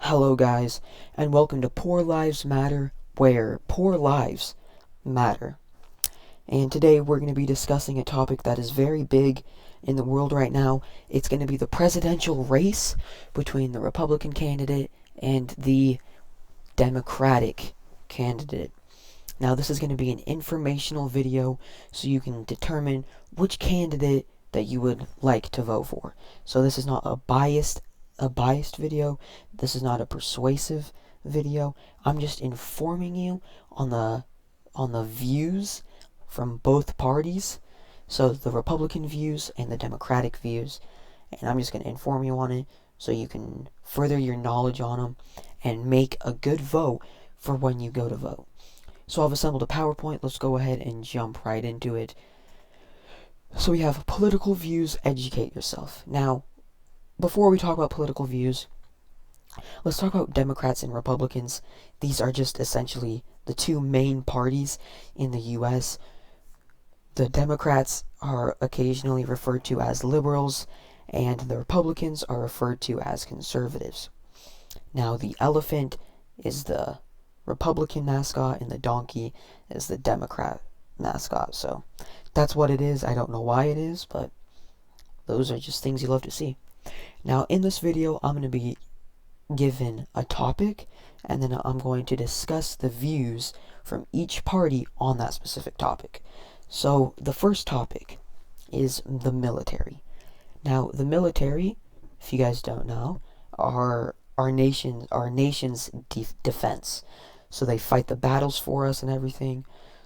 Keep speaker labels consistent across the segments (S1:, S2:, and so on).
S1: Hello guys, and welcome to Poor Lives Matter, where poor lives matter. And today we're going to be discussing a topic that is very big in the world right now. It's going to be the presidential race between the Republican candidate and the Democratic candidate. Now this is going to be an informational video so you can determine which candidate that you would like to vote for. So this is not a biased video. This is not a persuasive video. I'm just informing you on the views from both parties. So the Republican views and the Democratic views. And I'm just going to inform you on it so you can further your knowledge on them and make a good vote for when you go to vote. So I've assembled a PowerPoint. Let's go ahead and jump right into it. So we have political views, educate yourself. Now, before we talk about political views, let's talk about Democrats and Republicans. These are just essentially the two main parties in the U.S. The Democrats are occasionally referred to as liberals, and the Republicans are referred to as conservatives. Now, the elephant is the Republican mascot, and the donkey is the Democrat mascot. So that's what it is. I don't know why it is, but those are just things you love to see. Now, in this video, I'm going to be given a topic, and then I'm going to discuss the views from each party on that specific topic. So, the first topic is the military. Now, the military, if you guys don't know, are our nation's defense. So they fight the battles for us and everything.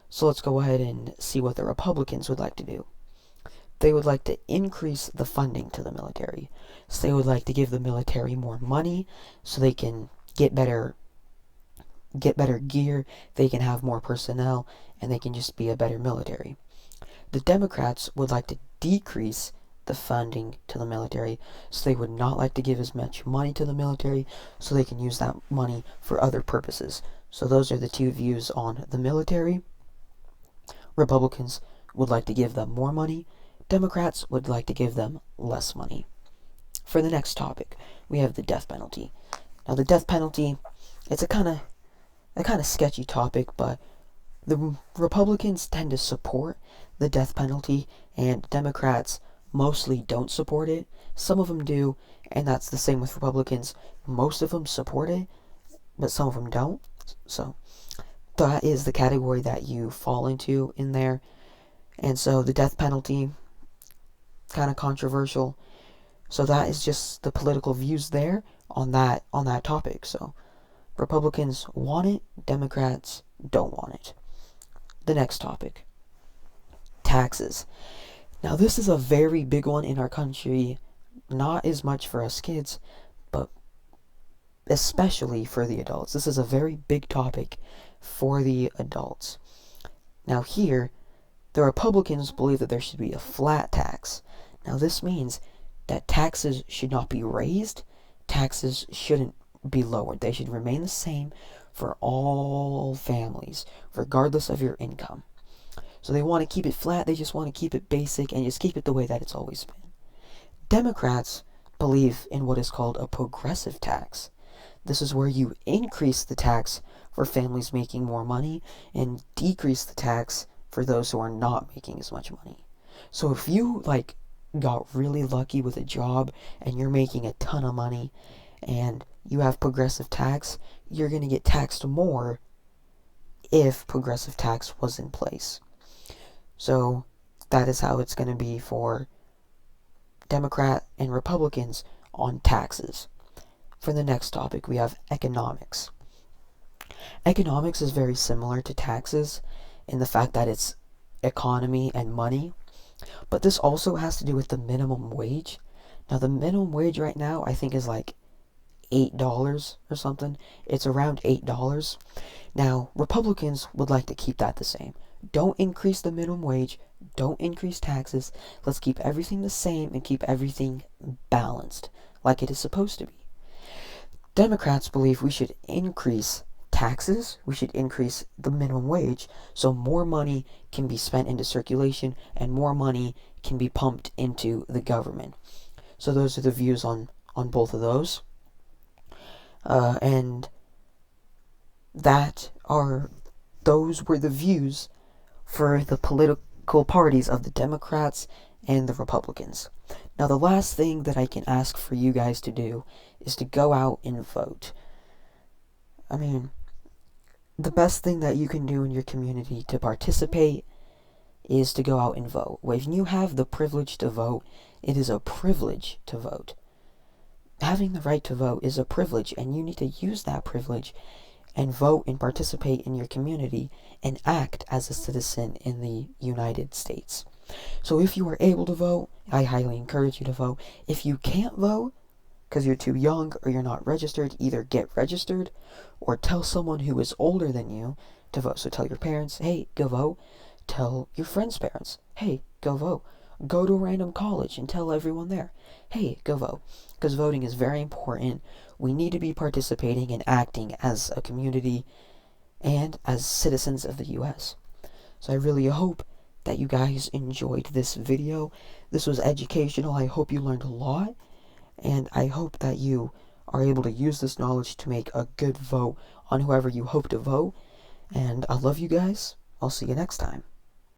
S1: So let's go ahead and see what the Republicans would like to do. They would like to increase the funding to the military. So they would like to give the military more money so they can get better gear, they can have more personnel, and they can just be a better military. The Democrats would like to decrease the funding to the military, so they would not like to give as much money to the military so they can use that money for other purposes. So those are the two views on the military. Republicans would like to give them more money. Democrats would like to give them less money. For the next topic, we have the death penalty. Now, the death penalty, it's a kind of sketchy topic, but the Republicans tend to support the death penalty, and Democrats mostly don't support it. Some of them do, and that's the same with Republicans. Most of them support it, but some of them don't. So that is the category that you fall into in there. And so the death penalty, kind of controversial. So that is just the political views there on that topic. So Republicans want it, Democrats don't want it. The next topic, taxes. Now this is a very big one in our country, not as much for us kids, but especially for the adults. This is a very big topic for the adults. Now here, the Republicans believe that there should be a flat tax. Now this means that taxes should not be raised, taxes shouldn't be lowered. They should remain the same for all families, regardless of your income. So they want to keep it flat, they just want to keep it basic and just keep it the way that it's always been. Democrats believe in what is called a progressive tax. This is where you increase the tax for families making more money and decrease the tax for those who are not making as much money. So if you got really lucky with a job and you're making a ton of money and you have progressive tax, you're going to get taxed more if progressive tax was in place. So that is how it's going to be for Democrat and Republicans on taxes. For the next topic, we have economics. Economics is very similar to taxes in the fact that it's economy and money, but this also has to do with the minimum wage. Now, the minimum wage right now, I think, is like $8 or something. It's around $8. Now, Republicans would like to keep that the same. Don't increase the minimum wage. Don't increase taxes. Let's keep everything the same and keep everything balanced like it is supposed to be. Democrats believe we should increase taxes, we should increase the minimum wage so more money can be spent into circulation and more money can be pumped into the government. So those are the views on both of those. And those were the views for the political parties of the Democrats and the Republicans. Now, the last thing that I can ask for you guys to do is to go out and vote. I mean, the best thing that you can do in your community to participate is to go out and vote. When you have the privilege to vote, it is a privilege to vote. Having the right to vote is a privilege, and you need to use that privilege and vote and participate in your community and act as a citizen in the United States. So if you are able to vote, I highly encourage you to vote. If you can't vote because you're too young or you're not registered, either get registered or tell someone who is older than you to vote. So tell your parents, hey, go vote. Tell your friends' parents, hey, go vote. Go to a random college and tell everyone there, hey, go vote. Because voting is very important. We need to be participating and acting as a community and as citizens of the U.S. So I really hope that you guys enjoyed this video. This was educational. I hope you learned a lot. And I hope that you are able to use this knowledge to make a good vote on whoever you hope to vote. And I love you guys. I'll see you next time.